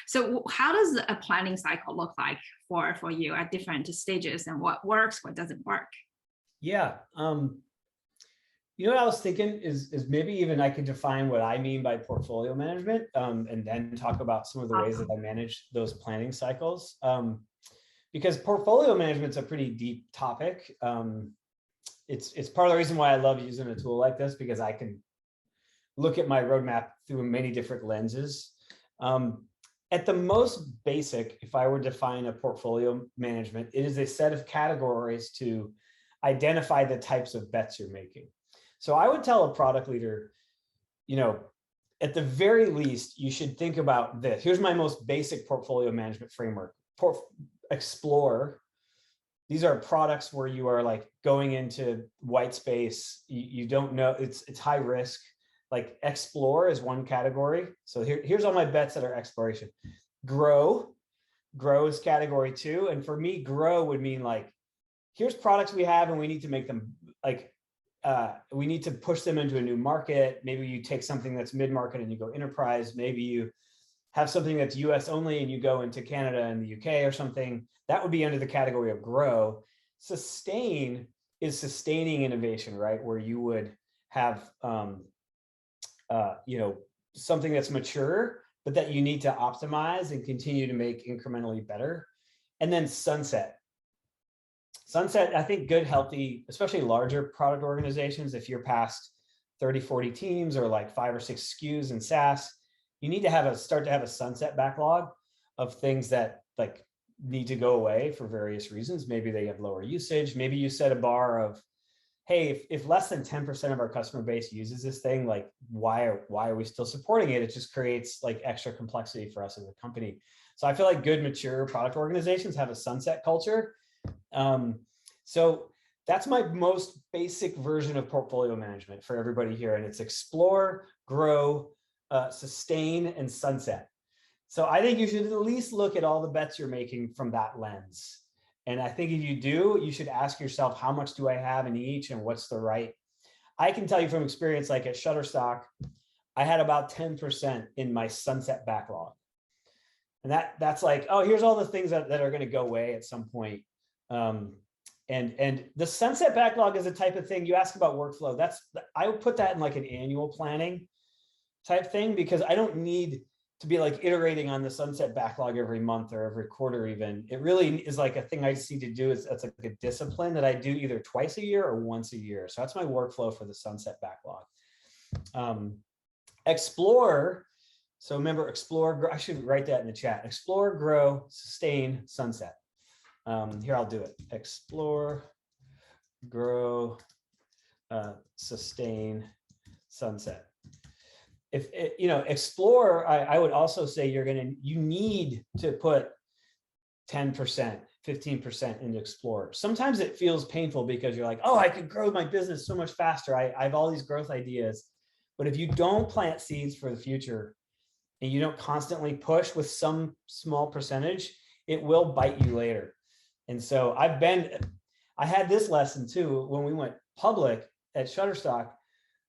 So how does a planning cycle look like for you at different stages, and what works, what doesn't work? Yeah. You know what I was thinking is maybe even I could define what I mean by portfolio management, and then talk about some of the ways that I manage those planning cycles. Because portfolio management's a pretty deep topic. It's part of the reason why I love using a tool like this, because I can look at my roadmap through many different lenses. At the most basic, if I were to define a portfolio management, it is a set of categories to identify the types of bets you're making. So I would tell a product leader, at the very least, you should think about this. Here's my most basic portfolio management framework. Explore. These are products where you are like going into white space. You don't know, it's high risk. Like explore is one category. So here's all my bets that are exploration. Grow is category 2. And for me, grow would mean like, here's products we have and we need to make them like, we need to push them into a new market. Maybe you take something that's mid-market and you go enterprise. Maybe you have something that's US only and you go into Canada and the UK or something. That would be under the category of grow. Sustain is sustaining innovation, right? Where you would have, something that's mature, but that you need to optimize and continue to make incrementally better. And then sunset. Sunset, I think good, healthy, especially larger product organizations, if you're past 30, 40 teams or like 5 or 6 SKUs in SaaS, you need to start to have a sunset backlog of things that like need to go away for various reasons. Maybe they have lower usage. Maybe you set a bar of, hey, if less than 10% of our customer base uses this thing, like why are we still supporting it? It just creates like extra complexity for us as a company. So I feel like good, mature product organizations have a sunset culture. So that's my most basic version of portfolio management for everybody here. And it's explore, grow, sustain, and sunset. So I think you should at least look at all the bets you're making from that lens. And I think if you do, you should ask yourself, how much do I have in each and what's the right? I can tell you from experience, like at Shutterstock, I had about 10% in my sunset backlog. And that's like, oh, here's all the things that are going to go away at some point. And the sunset backlog is a type of thing you ask about workflow. I would put that in like an annual planning type thing, because I don't need to be like iterating on the sunset backlog every month or every quarter even. It really is like a thing I just need to do. That's like a discipline that I do either twice a year or once a year. So that's my workflow for the sunset backlog. Explore. So remember, explore, I should write that in the chat. Explore, grow, sustain, sunset. Here, I'll do it. Explore, grow, sustain, sunset. If explore, I would also say you need to put 10%, 15% into explore. Sometimes it feels painful because you're like, oh, I could grow my business so much faster. I have all these growth ideas. But if you don't plant seeds for the future and you don't constantly push with some small percentage, it will bite you later. And so I had this lesson too, when we went public at Shutterstock.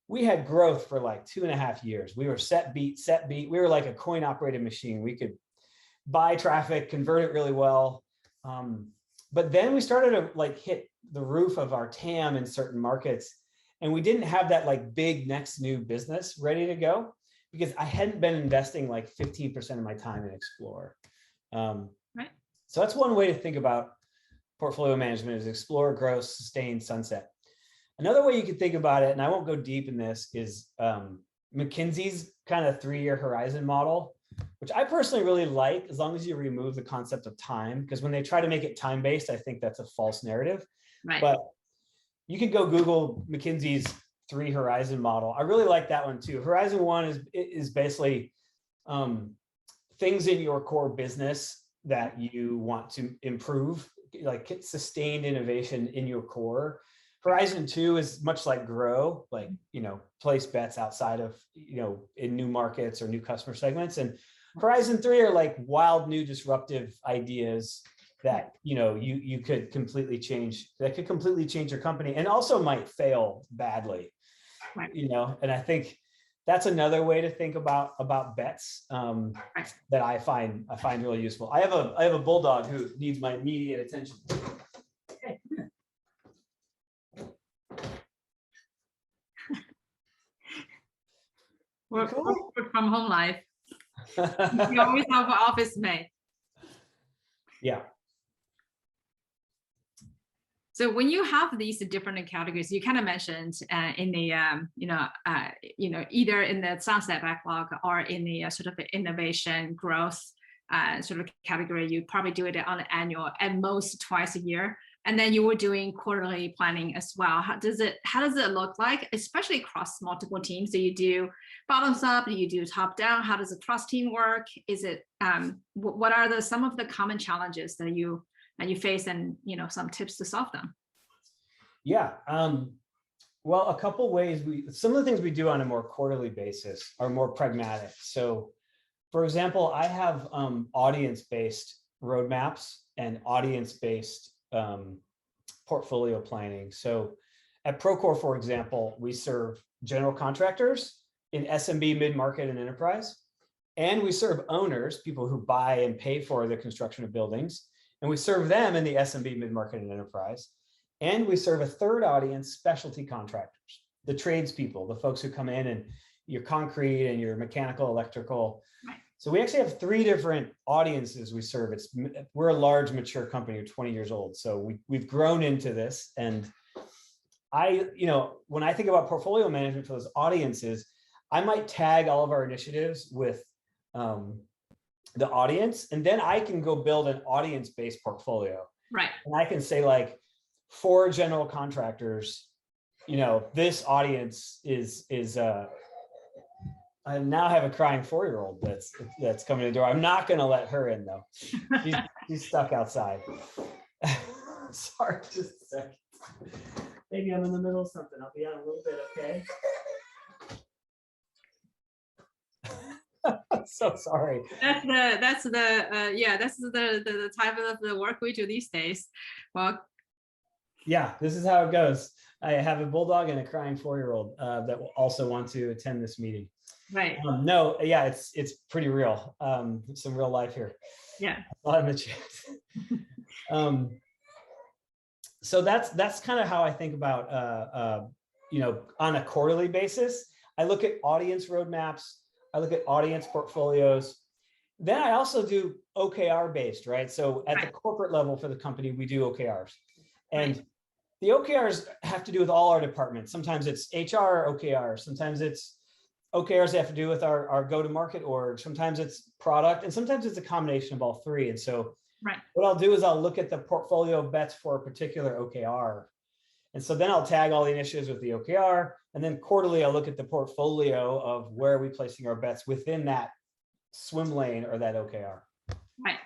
We had growth for like 2.5 years. We were set beat. We were like a coin operated machine. We could buy traffic, convert it really well. But then we started to like hit the roof of our TAM in certain markets. And we didn't have that like big next new business ready to go, because I hadn't been investing like 15% of my time in Explore. Right. So that's one way to think about portfolio management, is explore, grow, sustain, sunset. Another way you could think about it, and I won't go deep in this, is McKinsey's kind of 3-year horizon model, which I personally really like, as long as you remove the concept of time, because when they try to make it time-based, I think that's a false narrative. Right. But you could go Google McKinsey's 3 horizon model. I really like that one too. Horizon 1 is basically things in your core business that you want to improve, like sustained innovation in your core. Horizon 2 is much like grow, like, place bets outside of, in new markets or new customer segments. And Horizon 3 are like wild, new, disruptive ideas that, you could completely change, that could completely change your company, and also might fail badly, right. And I think that's another way to think about bets that I find really useful. I have a bulldog who needs my immediate attention. Hey, come here. Work Cool. from home life. You always have an office mate. Yeah. So when you have these different categories, you kind of mentioned in the either in the sunset backlog or in the sort of innovation growth sort of category, you probably do it on an annual, at most twice a year. And then you were doing quarterly planning as well. How does it look like, especially across multiple teams? Do you do bottoms up? Do you do top down? How does the cross-team work? Is it what are some of the common challenges that you face, and some tips to solve them? Yeah. Well, a couple ways. Some of the things we do on a more quarterly basis are more pragmatic. So, for example, I have audience-based roadmaps and audience-based portfolio planning. So at Procore, for example, we serve general contractors in SMB, mid-market, and enterprise. And we serve owners, people who buy and pay for the construction of buildings. And we serve them in the SMB, mid-market, and enterprise. And we serve a third audience, specialty contractors, the tradespeople, the folks who come in and your concrete and your mechanical, electrical. So we actually have 3 different audiences we serve. We're a large, mature company, we're 20 years old. So we've grown into this. And when I think about portfolio management for those audiences, I might tag all of our initiatives with the audience, and then I can go build an audience-based portfolio. Right. And I can say, like, for general contractors, this audience is I now have a crying 4-year-old that's coming to the door. I'm not going to let her in though. She's stuck outside. Sorry, just a second. Maybe I'm in the middle of something. I'll be out a little bit, okay? So sorry. That's the type of the work we do these days. Well, yeah, this is how it goes. I have a bulldog and a crying 4-year-old that will also want to attend this meeting. Right. No, yeah, it's pretty real. Some real life here. Yeah. On the chat. So that's kind of how I think about on a quarterly basis. I look at audience roadmaps. I look at audience portfolios. Then I also do OKR based, right? So at the corporate level for the company, we do OKRs. And the OKRs have to do with all our departments. Sometimes it's HR OKRs. Sometimes it's OKRs that have to do with our go-to-market org. Sometimes it's product, and sometimes it's a combination of all 3. And so what I'll do is I'll look at the portfolio of bets for a particular OKR. And so then I'll tag all the initiatives with the OKR. And then quarterly, I'll look at the portfolio of where are we placing our bets within that swim lane or that OKR. Right.